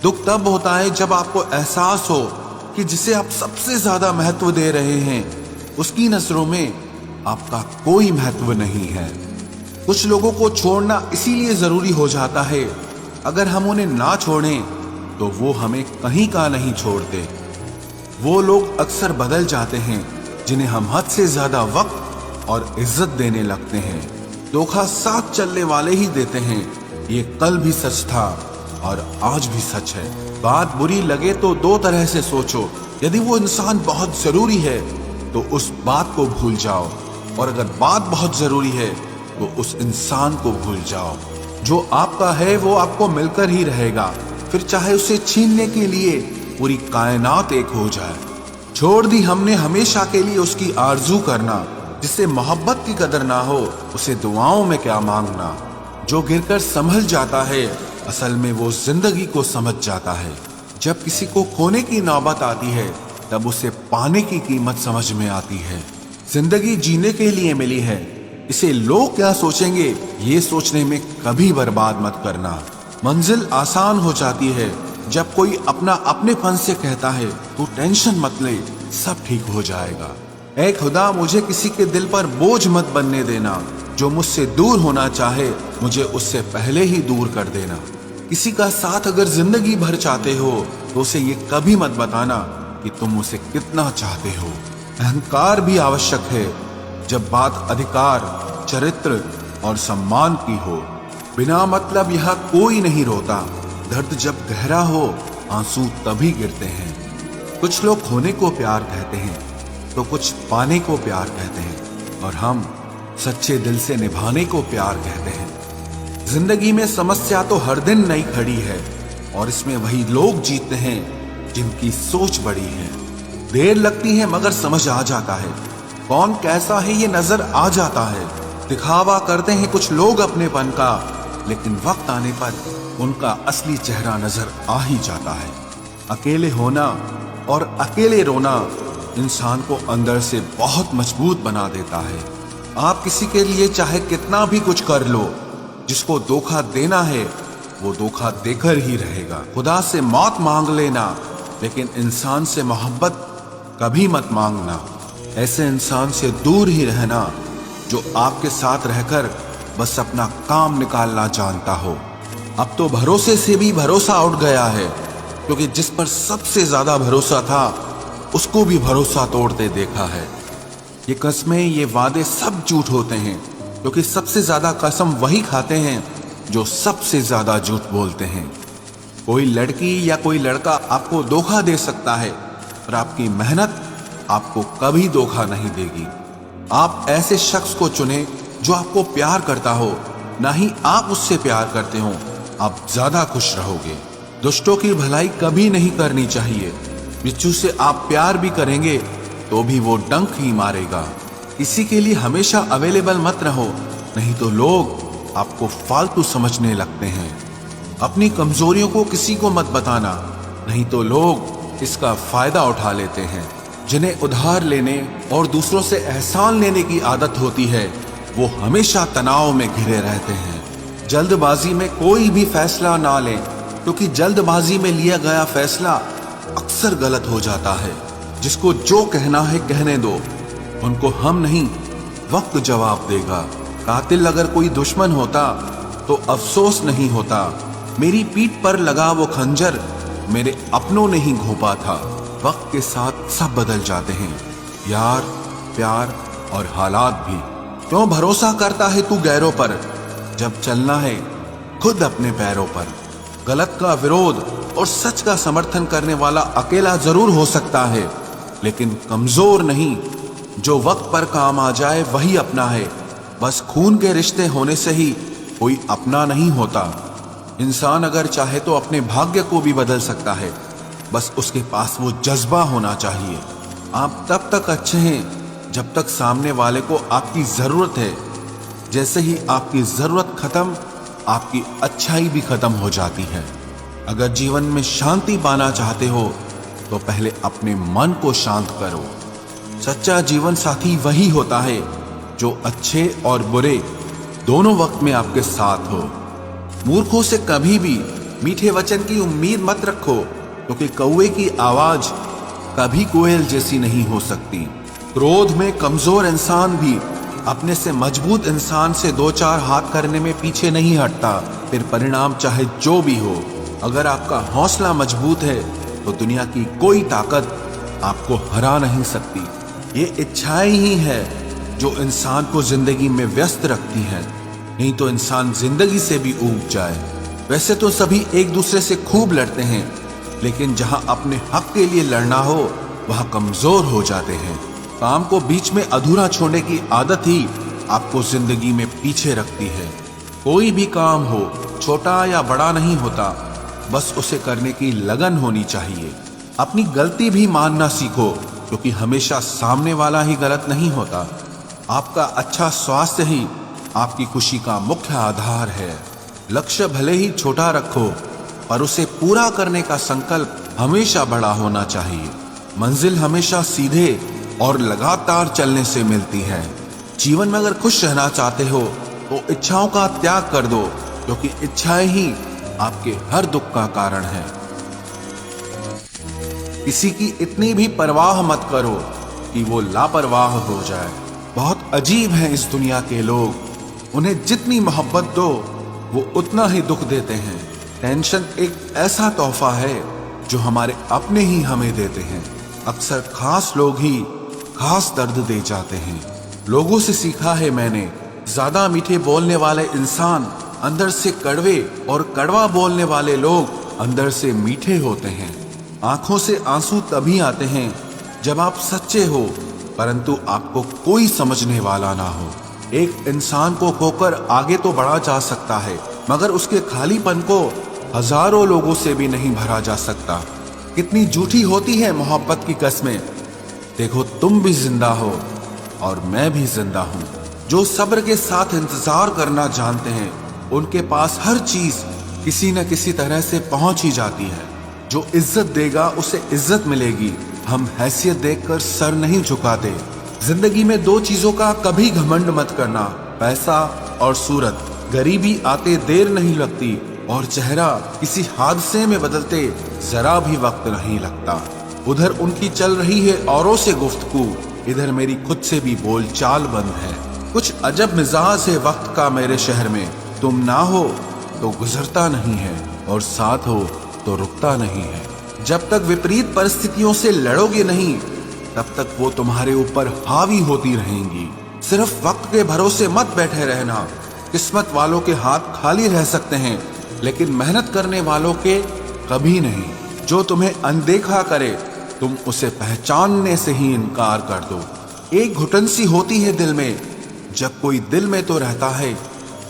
दुख तब होता है जब आपको एहसास हो कि जिसे आप सबसे ज्यादा महत्व दे रहे हैं उसकी नजरों में आपका कोई महत्व नहीं है। कुछ लोगों को छोड़ना इसीलिए जरूरी हो जाता है, अगर हम उन्हें ना छोड़ें तो वो हमें कहीं का नहीं छोड़ते। वो लोग अक्सर बदल जाते हैं जिन्हें हम हद से ज्यादा वक्त और इज्जत देने लगते हैं। धोखा साथ चलने वाले ही देते हैं, ये कल भी सच था और आज भी सच है। बात बुरी लगे तो दो तरह से सोचो, यदि वो इंसान बहुत जरूरी है तो उस बात को भूल जाओ, और अगर बात बहुत जरूरी है तो उस इंसान को भूल जाओ। जो आपका है वो आपको मिलकर ही रहेगा, फिर चाहे उसे छीनने के लिए पूरी कायनात एक हो जाए। छोड़ दी हमने हमेशा के लिए उसकी आरजू करना, जिससे मोहब्बत की कदर ना हो उसे दुआओं में क्या मांगना। जो गिरकर संभल जाता है असल में वो जिंदगी को समझ जाता है। जब किसी को खोने की नौबत आती है तब उसे पाने की कीमत समझ में आती है। जिंदगी जीने के लिए मिली है, इसे लोग क्या सोचेंगे ये सोचने में कभी बर्बाद मत करना। मंजिल आसान हो जाती है जब कोई अपना अपनेपन से कहता है तू टेंशन मत ले, सब ठीक हो जाएगा। ऐ खुदा, मुझे किसी के दिल पर बोझ मत बनने देना। जो मुझसे दूर होना चाहे मुझे उससे पहले ही दूर कर देना। किसी का साथ अगर जिंदगी भर चाहते हो तो उसे ये कभी मत बताना कि तुम उसे कितना चाहते हो। अहंकार भी आवश्यक है जब बात अधिकार, चरित्र और सम्मान की हो। बिना मतलब यहाँ कोई नहीं रोता, दर्द जब गहरा हो आंसू तभी गिरते हैं। कुछ लोग खोने को प्यार कहते हैं तो कुछ पाने को प्यार कहते हैं, और हम सच्चे दिल से निभाने को प्यार कहते हैं। जिंदगी में समस्या तो हर दिन नई खड़ी है, और इसमें वही लोग जीतते हैं जिनकी सोच बड़ी है। देर लगती है मगर समझ आ जाता है, कौन कैसा है ये नजर आ जाता है। दिखावा करते हैं कुछ लोग अपनेपन का, लेकिन वक्त आने पर उनका असली चेहरा नजर आ ही जाता है। अकेले होना और अकेले रोना इंसान को अंदर से बहुत मजबूत बना देता है। आप किसी के लिए चाहे कितना भी कुछ कर लो, जिसको धोखा देना है वो धोखा देकर ही रहेगा। खुदा से मौत मांग लेना, लेकिन इंसान से मोहब्बत कभी मत मांगना। ऐसे इंसान से दूर ही रहना जो आपके साथ रहकर बस अपना काम निकालना जानता हो। अब तो भरोसे से भी भरोसा उठ गया है, क्योंकि जिस पर सबसे ज्यादा भरोसा था उसको भी भरोसा तोड़ते देखा है। ये कस्में, ये वादे सब झूठ होते हैं, क्योंकि सबसे ज्यादा कसम वही खाते हैं जो सबसे ज्यादा झूठ बोलते हैं। कोई लड़की या कोई लड़का आपको धोखा दे सकता है, पर आपकी मेहनत आपको कभी धोखा नहीं देगी। आप ऐसे शख्स को चुने जो आपको प्यार करता हो, ना ही आप उससे प्यार करते हो, आप ज्यादा खुश रहोगे। दुष्टों की भलाई कभी नहीं करनी चाहिए। बिच्छू से आप प्यार भी करेंगे तो भी वो डंक ही मारेगा। किसी के लिए हमेशा अवेलेबल मत रहो, नहीं तो लोग आपको फालतू समझने लगते हैं। अपनी कमजोरियों को किसी को मत बताना, नहीं तो लोग इसका फायदा उठा लेते हैं। जिन्हें उधार लेने और दूसरों से एहसान लेने की आदत होती है वो हमेशा तनाव में घिरे रहते हैं। जल्दबाजी में कोई भी फैसला ना लें, क्योंकि जल्दबाजी में लिया गया फैसला अक्सर गलत हो जाता है। जिसको जो कहना है कहने दो, उनको हम नहीं वक्त जवाब देगा। कातिल अगर कोई दुश्मन होता तो अफसोस नहीं होता, मेरी पीठ पर लगा वो खंजर मेरे अपनों ने ही घोंपा था। वक्त के साथ सब बदल जाते हैं, यार, प्यार और हालात भी। क्यों भरोसा करता है तू गैरों पर, जब चलना है खुद अपने पैरों पर। गलत का विरोध और सच का समर्थन करने वाला अकेला जरूर हो सकता है, लेकिन कमजोर नहीं। जो वक्त पर काम आ जाए वही अपना है। बस खून के रिश्ते होने से ही कोई अपना नहीं होता। इंसान अगर चाहे तो अपने भाग्य को भी बदल सकता है, बस उसके पास वो जज्बा होना चाहिए। आप तब तक अच्छे हैं जब तक सामने वाले को आपकी जरूरत है। जैसे ही आपकी जरूरत खत्म, आपकी अच्छाई भी खत्म हो जाती है। अगर जीवन में शांति पाना चाहते हो तो पहले अपने मन को शांत करो। सच्चा जीवन साथी वही होता है जो अच्छे और बुरे दोनों वक्त में आपके साथ हो। मूर्खों से कभी भी मीठे वचन की उम्मीद मत रखो, क्योंकि कौवे की आवाज कभी कोयल जैसी नहीं हो सकती। क्रोध में कमजोर इंसान भी अपने से मजबूत इंसान से दो चार हाथ करने में पीछे नहीं हटता, फिर परिणाम चाहे जो भी हो। अगर आपका हौसला मजबूत है तो दुनिया की कोई ताकत आपको हरा नहीं सकती। ये इच्छाएं ही है जो इंसान को जिंदगी में व्यस्त रखती हैं, नहीं तो इंसान जिंदगी से भी ऊब जाए। वैसे तो सभी एक दूसरे से खूब लड़ते हैं, लेकिन जहां अपने हक के लिए लड़ना हो वहां कमजोर हो जाते हैं। काम को बीच में अधूरा छोड़ने की आदत ही आपको जिंदगी में पीछे रखती है। कोई भी काम हो, छोटा या बड़ा नहीं होता, बस उसे करने की लगन होनी चाहिए। अपनी गलती भी मानना सीखो, क्योंकि हमेशा सामने वाला ही गलत नहीं होता। आपका अच्छा स्वास्थ्य ही आपकी खुशी का मुख्य आधार है। लक्ष्य भले ही छोटा रखो, पर उसे पूरा करने का संकल्प हमेशा बड़ा होना चाहिए। मंजिल हमेशा सीधे और लगातार चलने से मिलती है। जीवन में अगर खुश रहना चाहते हो तो इच्छाओं का त्याग कर दो, क्योंकि इच्छाएं ही आपके हर दुख का कारण है। किसी की इतनी भी परवाह मत करो कि वो लापरवाह हो जाए। बहुत अजीब हैं इस दुनिया के लोग, उन्हें जितनी मोहब्बत दो वो उतना ही दुख देते हैं। टेंशन एक ऐसा तोहफा है जो हमारे अपने ही हमें देते हैं। अक्सर खास लोग ही खास दर्द दे जाते हैं। लोगों से सीखा है मैंने, ज्यादा मीठे बोलने वाले इंसान अंदर से कड़वे और कड़वा बोलने वाले लोग अंदर से मीठे होते हैं। आंखों से आंसू तभी आते हैं जब आप सच्चे हो, परंतु आपको कोई समझने वाला ना हो। एक इंसान को खोकर आगे तो बढ़ा जा सकता है, मगर उसके खालीपन को हजारों लोगों से भी नहीं भरा जा सकता। कितनी झूठी होती है मोहब्बत की कस्में। देखो, तुम भी जिंदा हो और मैं भी जिंदा हूं। जो सब्र के साथ इंतजार करना जानते हैं, उनके पास हर चीज किसी न किसी तरह से पहुंच ही जाती है। जो इज्जत देगा उसे इज्जत मिलेगी। हम हैसियत देखकर सर नहीं झुकाते। जिंदगी में दो चीजों का कभी घमंड मत करना, पैसा और सूरत। गरीबी आते देर नहीं लगती और चेहरा किसी हादसे में बदलते जरा भी वक्त नहीं लगता। उधर उनकी चल रही है औरों से गुफ्तगू, इधर मेरी खुद से भी बोलचाल बंद है। कुछ अजब मिजाज है वक्त का मेरे शहर में। तुम ना हो तो गुजरता नहीं है, और साथ हो तो रुकता नहीं है। जब तक विपरीत परिस्थितियों से लड़ोगे नहीं, तब तक वो तुम्हारे ऊपर हावी होती रहेंगी। सिर्फ वक्त के भरोसे मत बैठे रहना। किस्मत वालों के हाथ खाली रह सकते हैं, लेकिन मेहनत करने वालों के कभी नहीं। जो तुम्हें अनदेखा करे, तुम उसे पहचानने से ही इनकार कर दो। एक घुटन सी होती है दिल में, जब कोई दिल में तो रहता है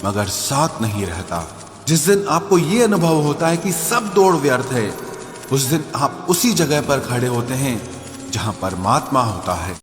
मगर साथ नहीं रहता। जिस दिन आपको ये अनुभव होता है कि सब दौड़ व्यर्थ है, उस दिन आप उसी जगह पर खड़े होते हैं जहां परमात्मा होता है।